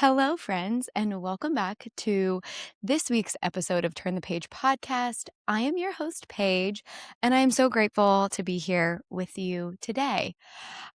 Hello, friends, and welcome back to this week's episode of Turn the Page podcast. I am your host, Paige, and I am so grateful to be here with you today.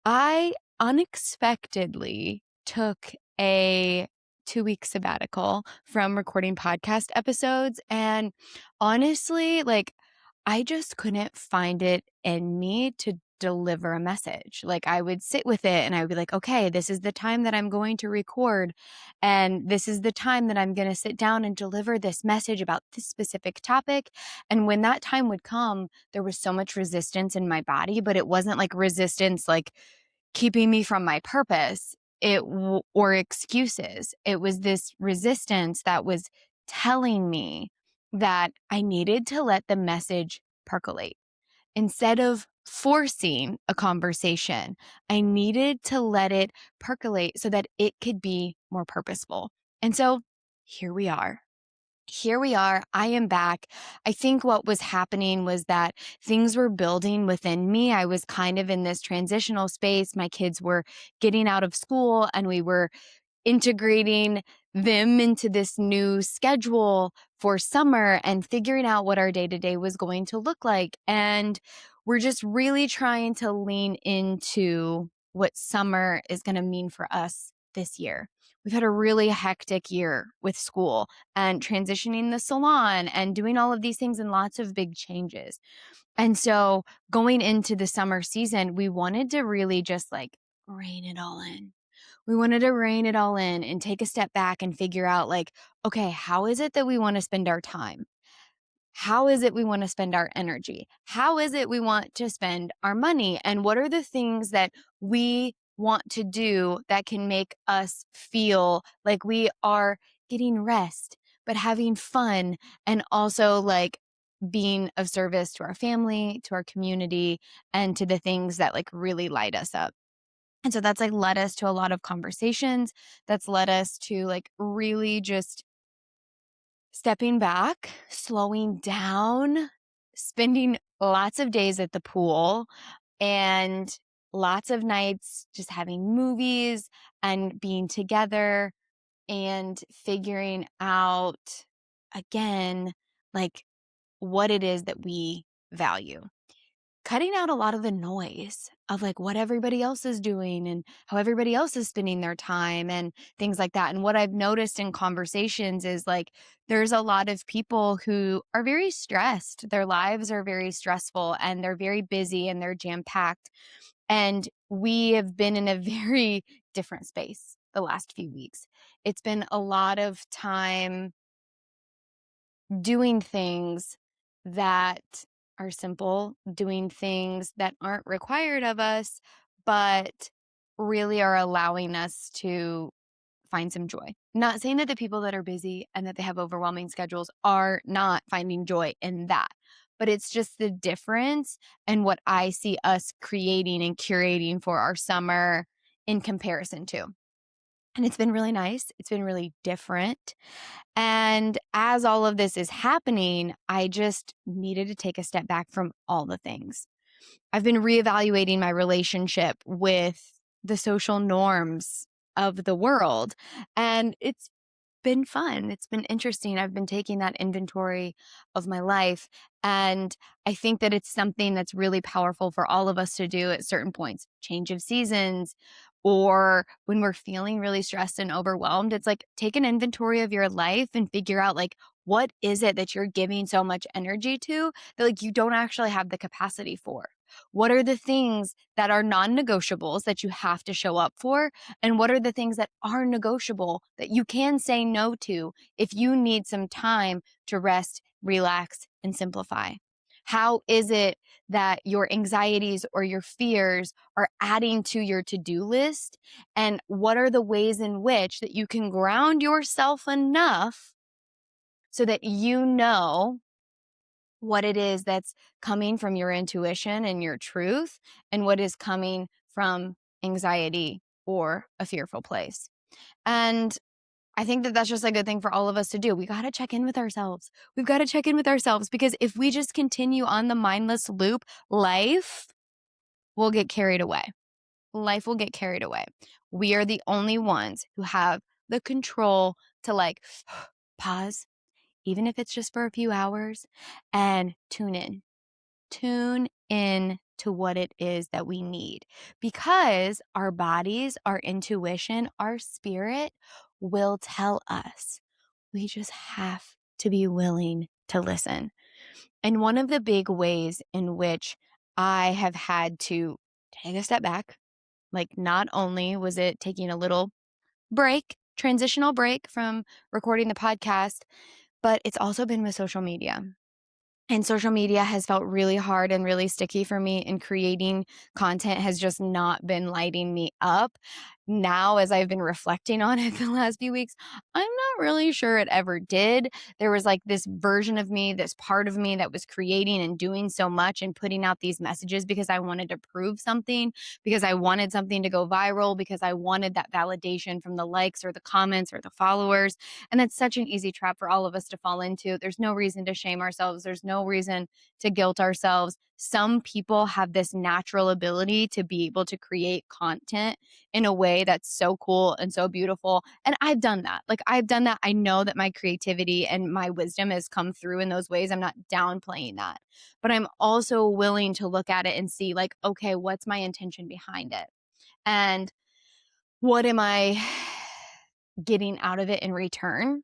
I unexpectedly took a 2 week sabbatical from recording podcast episodes, and honestly, I just couldn't find it in me to deliver a message. Like I would sit with it and I would be like, okay, this is the time that I'm going to record. And this is the time that I'm going to sit down and deliver this message about this specific topic. And when that time would come, there was so much resistance in my body, but it wasn't like resistance, like keeping me from my purpose or excuses. It was this resistance that was telling me that I needed to let the message percolate. Instead of forcing a conversation, I needed to let it percolate so that it could be more purposeful. And so here we are. Here we are. I am back. I think what was happening was that things were building within me. I was kind of in this transitional space. My kids were getting out of school and we were integrating them into this new schedule for summer and figuring out what our day to day was going to look like. And we're just really trying to lean into what summer is going to mean for us this year. We've had a really hectic year with school and transitioning the salon and doing all of these things and lots of big changes. And so going into the summer season, we wanted to really just rein it all in. We wanted to rein it all in and take a step back and figure out okay, how is it that we want to spend our time? How is it we want to spend our energy? How is it we want to spend our money? And what are the things that we want to do that can make us feel like we are getting rest, but having fun and also being of service to our family, to our community, and to the things that really light us up. And so that's led us to a lot of conversations. That's led us to really just stepping back, slowing down, spending lots of days at the pool and lots of nights just having movies and being together and figuring out again, what it is that we value. Cutting out a lot of the noise of what everybody else is doing and how everybody else is spending their time and things like that. And what I've noticed in conversations is there's a lot of people who are very stressed. Their lives are very stressful and they're very busy and they're jam-packed. And we have been in a very different space the last few weeks. It's been a lot of time doing things that are simple, doing things that aren't required of us, but really are allowing us to find some joy. Not saying that the people that are busy and that they have overwhelming schedules are not finding joy in that, but it's just the difference and what I see us creating and curating for our summer in comparison to. And it's been really nice. It's been really different. And as all of this is happening, I just needed to take a step back from all the things. I've been reevaluating my relationship with the social norms of the world. And it's been fun. It's been interesting. I've been taking that inventory of my life. And I think that it's something that's really powerful for all of us to do at certain points. Change of seasons, or when we're feeling really stressed and overwhelmed, it's take an inventory of your life and figure out what is it that you're giving so much energy to that you don't actually have the capacity for? What are the things that are non-negotiables that you have to show up for? And what are the things that are negotiable that you can say no to if you need some time to rest, relax, and simplify? How is it that your anxieties or your fears are adding to your to-do list? And what are the ways in which that you can ground yourself enough so that you know what it is that's coming from your intuition and your truth, and what is coming from anxiety or a fearful place. And I think that that's just a good thing for all of us to do. We got to check in with ourselves. We've got to check in with ourselves, because if we just continue on the mindless loop, life will get carried away. Life will get carried away. We are the only ones who have the control to pause, even if it's just for a few hours, and tune in. Tune in to what it is that we need, because our bodies, our intuition, our spirit will tell us. We just have to be willing to listen. And one of the big ways in which I have had to take a step back, like, not only was it taking a little break, transitional break from recording the podcast, but it's also been with social media. And social media has felt really hard and really sticky for me, and creating content has just not been lighting me up. Now, as I've been reflecting on it the last few weeks, I'm not really sure it ever did. There was like this version of me, this part of me that was creating and doing so much and putting out these messages because I wanted to prove something, because I wanted something to go viral, because I wanted that validation from the likes or the comments or the followers. And that's such an easy trap for all of us to fall into. There's no reason to shame ourselves. There's no reason to guilt ourselves. Some people have this natural ability to be able to create content in a way that's so cool and so beautiful. And I've done that. Like, I've done that. I know that my creativity and my wisdom has come through in those ways. I'm not downplaying that. But I'm also willing to look at it and see, like, okay, what's my intention behind it? And what am I getting out of it in return?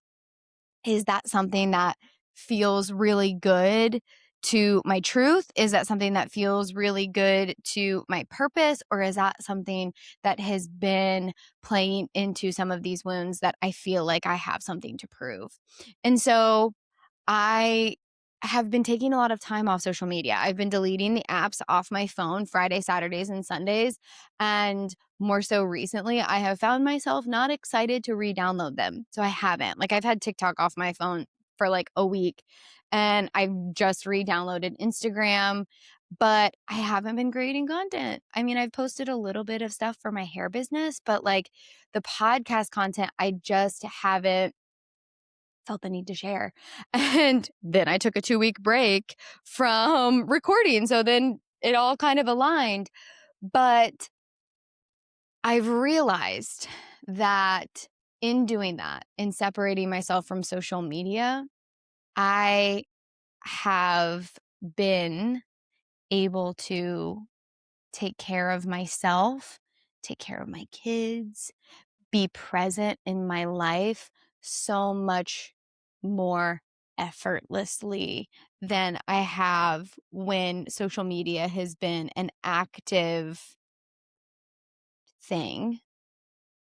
Is that something that feels really good to my truth? Is that something that feels really good to my purpose? Or is that something that has been playing into some of these wounds that I feel like I have something to prove? And so I have been taking a lot of time off social media. I've been deleting the apps off my phone Friday, Saturdays, and Sundays. And more so recently, I have found myself not excited to re-download them. So I haven't. Like, I've had TikTok off my phone for like a week, and I've just re-downloaded Instagram, but I haven't been creating content. I mean, I've posted a little bit of stuff for my hair business, but like the podcast content, I just haven't felt the need to share. And then I took a 2-week break from recording. So then it all kind of aligned. But I've realized that in doing that, in separating myself from social media, I have been able to take care of myself, take care of my kids, be present in my life so much more effortlessly than I have when social media has been an active thing,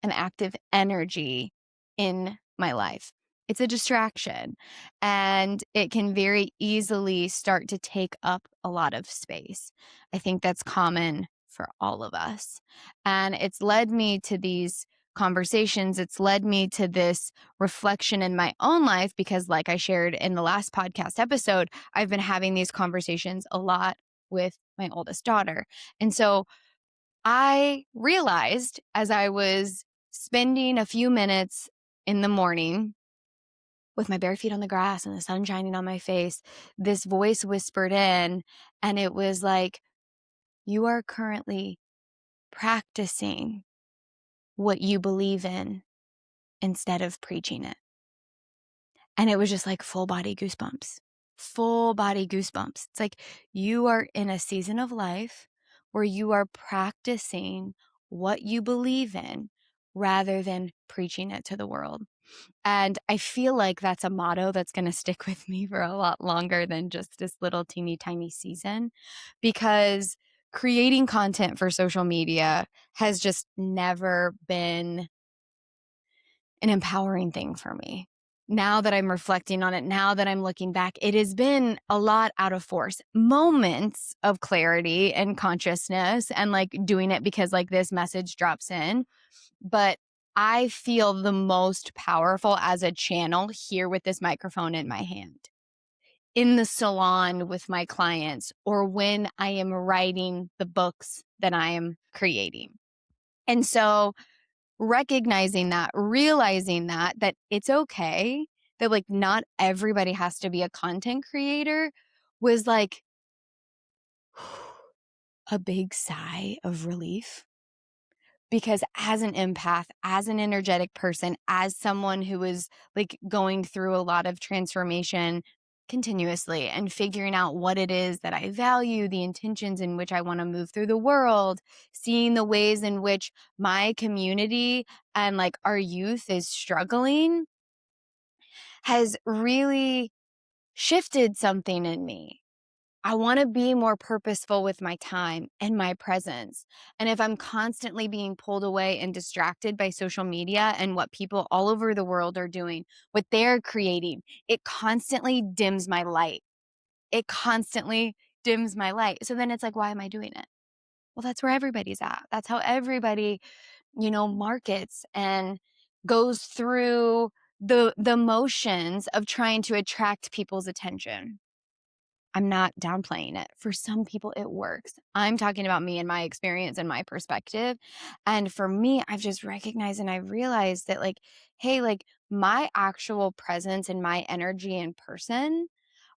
an active energy in my life. It's a distraction, and it can very easily start to take up a lot of space. I think that's common for all of us. And it's led me to these conversations. It's led me to this reflection in my own life because, like I shared in the last podcast episode, I've been having these conversations a lot with my oldest daughter. And so I realized, as I was spending a few minutes in the morning with my bare feet on the grass and the sun shining on my face, this voice whispered in, and it was like, you are currently practicing what you believe in instead of preaching it. And it was just like full body goosebumps, full body goosebumps. It's like you are in a season of life where you are practicing what you believe in rather than preaching it to the world. And I feel like that's a motto that's going to stick with me for a lot longer than just this little teeny tiny season, because creating content for social media has just never been an empowering thing for me. Now that I'm reflecting on it, now that I'm looking back, it has been a lot out of force. Moments of clarity and consciousness and like doing it because like this message drops in. But I feel the most powerful as a channel here with this microphone in my hand. in the salon with my clients or when I am writing the books that I am creating. And so recognizing that, realizing that it's okay, that like not everybody has to be a content creator was like a big sigh of relief. Because as an empath, as an energetic person, as someone who is like going through a lot of transformation continuously and figuring out what it is that I value, the intentions in which I want to move through the world, seeing the ways in which my community and like our youth is struggling has really shifted something in me. I want to be more purposeful with my time and my presence. And if I'm constantly being pulled away and distracted by social media and what people all over the world are doing, what they're creating, it constantly dims my light. It constantly dims my light. So then it's like, why am I doing it? Well, that's where everybody's at. That's how everybody, markets and goes through the motions of trying to attract people's attention. I'm not downplaying it. For some people, it works. I'm talking about me and my experience and my perspective. And for me, I've just recognized and I realized that, like, hey, like my actual presence and my energy in person,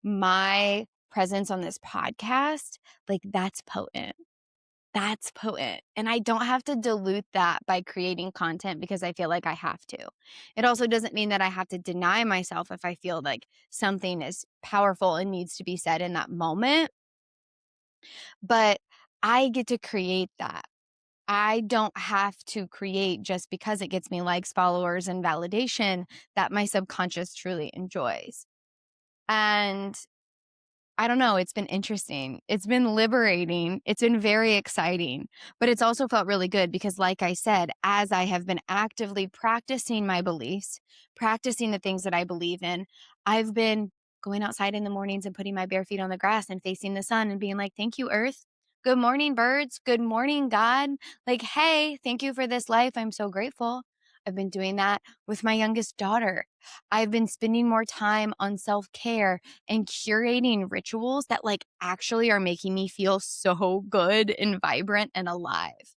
my presence on this podcast, like that's potent. That's potent. And I don't have to dilute that by creating content because I feel like I have to. It also doesn't mean that I have to deny myself if I feel like something is powerful and needs to be said in that moment. But I get to create that. I don't have to create just because it gets me likes, followers, and validation that my subconscious truly enjoys. And I don't know, it's been interesting. It's been liberating. It's been very exciting, but it's also felt really good because, like I said, as I have been actively practicing my beliefs, practicing the things that I believe in, I've been going outside in the mornings and putting my bare feet on the grass and facing the sun and being like, thank you, Earth. Good morning, birds. Good morning, God. Like, hey, thank you for this life. I'm so grateful. I've been doing that with my youngest daughter. I've been spending more time on self care and curating rituals that like actually are making me feel so good and vibrant and alive.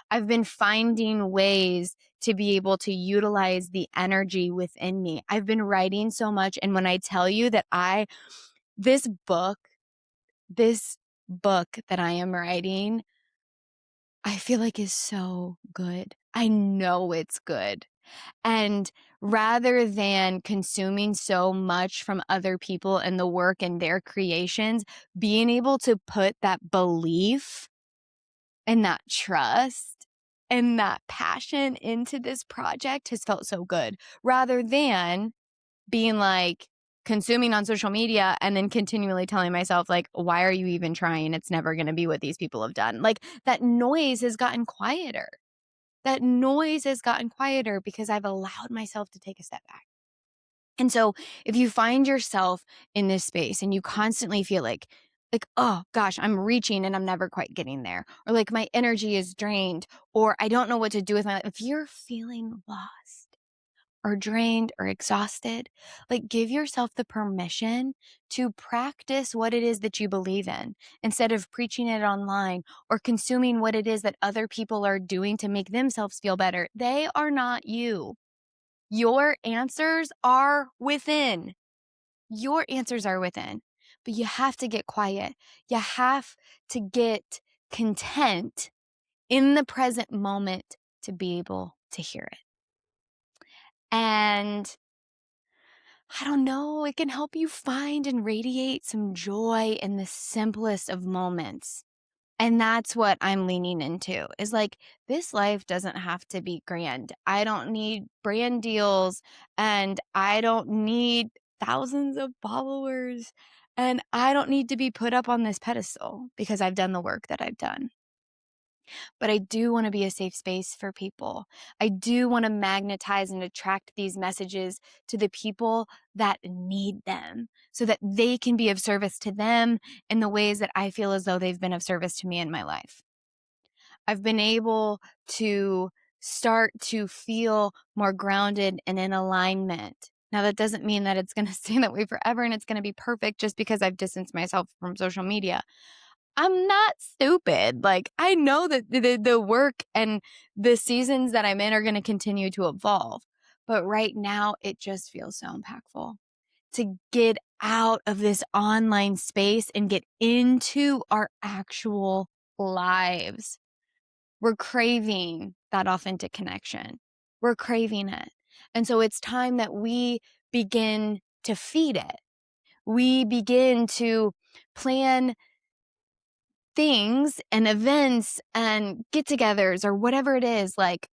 I've been finding ways to be able to utilize the energy within me. I've been writing so much. And when I tell you that this book, this book that I am writing, I feel like is so good. I know it's good. And rather than consuming so much from other people and the work and their creations, being able to put that belief and that trust and that passion into this project has felt so good, rather than being like consuming on social media and then continually telling myself like, why are you even trying? It's never going to be what these people have done. Like that noise has gotten quieter. That noise has gotten quieter because I've allowed myself to take a step back. And so if you find yourself in this space and you constantly feel like, oh gosh, I'm reaching and I'm never quite getting there, or like my energy is drained, or I don't know what to do with my life. If you're feeling lost or drained or exhausted, like give yourself the permission to practice what it is that you believe in instead of preaching it online or consuming what it is that other people are doing to make themselves feel better. They are not you. Your answers are within. Your answers are within. But you have to get quiet. You have to get content in the present moment to be able to hear it. And I don't know, it can help you find and radiate some joy in the simplest of moments. And that's what I'm leaning into is like, this life doesn't have to be grand. I don't need brand deals and I don't need thousands of followers and I don't need to be put up on this pedestal because I've done the work that I've done. But I do want to be a safe space for people. I do want to magnetize and attract these messages to the people that need them so that they can be of service to them in the ways that I feel as though they've been of service to me in my life. I've been able to start to feel more grounded and in alignment Now, that doesn't mean that it's going to stay that way forever and it's going to be perfect just because I've distanced myself from social media. I'm not stupid. Like, I know that the work and the seasons that I'm in are going to continue to evolve. But right now, it just feels so impactful to get out of this online space and get into our actual lives. We're craving that authentic connection. We're craving it. And so it's time that we begin to feed it. We begin to plan things and events and get-togethers or whatever it is, like,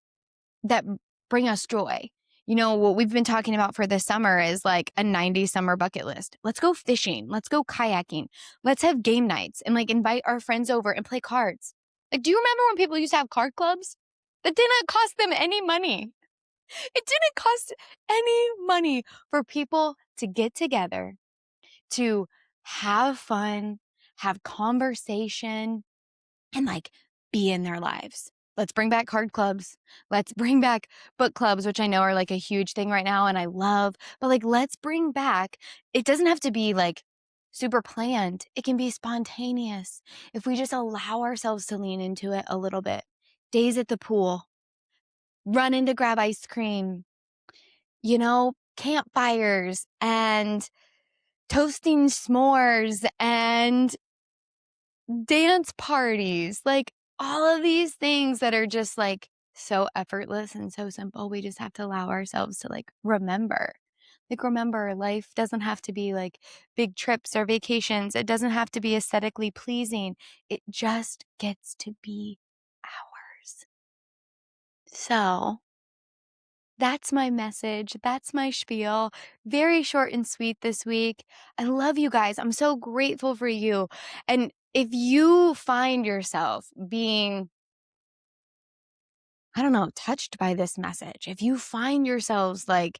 that bring us joy. You know, what we've been talking about for this summer is like a 90s summer bucket list. Let's go fishing. Let's go kayaking. Let's have game nights and like invite our friends over and play cards. Like, do you remember when people used to have card clubs? That didn't cost them any money. It didn't cost any money for people to get together, to have fun, have conversation, and like be in their lives. Let's bring back card clubs. Let's bring back book clubs, which I know are like a huge thing right now and I love, but like, let's bring back, it doesn't have to be like super planned. It can be spontaneous if we just allow ourselves to lean into it a little bit. Days at the pool, run in to grab ice cream, you know, campfires and toasting s'mores and dance parties, like all of these things that are just like so effortless and so simple. We just have to allow ourselves to like remember. Like, remember, life doesn't have to be like big trips or vacations. It doesn't have to be aesthetically pleasing. It just gets to be ours. So that's my message. That's my spiel. Very short and sweet this week. I love you guys. I'm so grateful for you. And if you find yourself being, I don't know, touched by this message, if you find yourselves like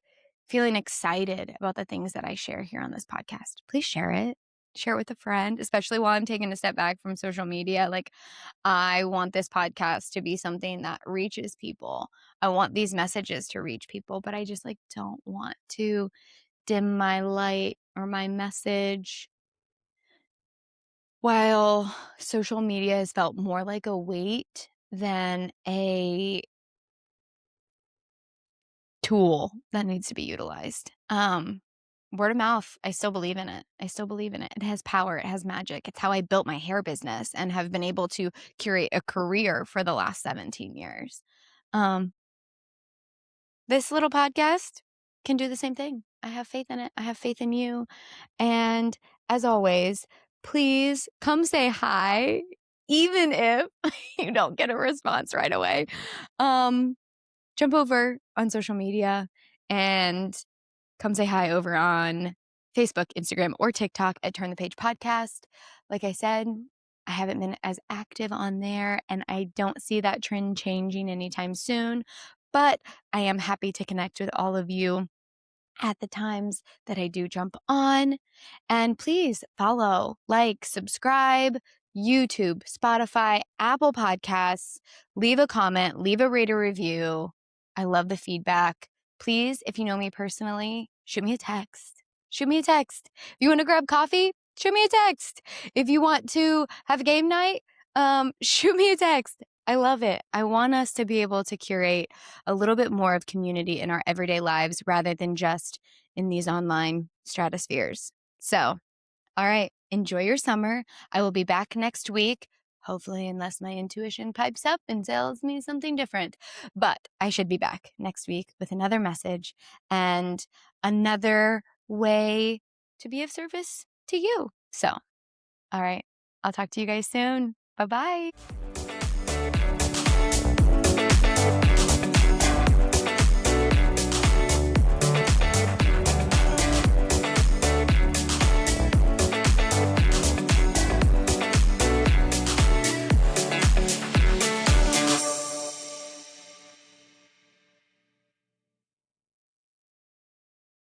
feeling excited about the things that I share here on this podcast, please share it. Share it with a friend, especially while I'm taking a step back from social media. Like, I want this podcast to be something that reaches people. I want these messages to reach people, but I just like don't want to dim my light or my message. While social media has felt more like a weight than a tool that needs to be utilized. Word of mouth, I still believe in it. I still believe in it. It has power. It has magic. It's how I built my hair business and have been able to curate a career for the last 17 years. This little podcast can do the same thing. I have faith in it. I have faith in you. And as always, please come say hi, even if you don't get a response right away. Jump over on social media and come say hi over on Facebook, Instagram, or TikTok at Turn the Page Podcast. Like I said, I haven't been as active on there, and I don't see that trend changing anytime soon, but I am happy to connect with all of you at the times that I do jump on. And please follow, like, subscribe, YouTube, Spotify, Apple Podcasts, leave a comment, leave a rate or review. I love the feedback. Please, if you know me personally, shoot me a text. Shoot me a text. If you want to grab coffee, shoot me a text. If you want to have a game night, shoot me a text. I love it. I want us to be able to curate a little bit more of community in our everyday lives rather than just in these online stratospheres. So, all right, enjoy your summer. I will be back next week, hopefully, unless my intuition pipes up and tells me something different. But I should be back next week with another message and another way to be of service to you. So, all right, I'll talk to you guys soon. Bye-bye.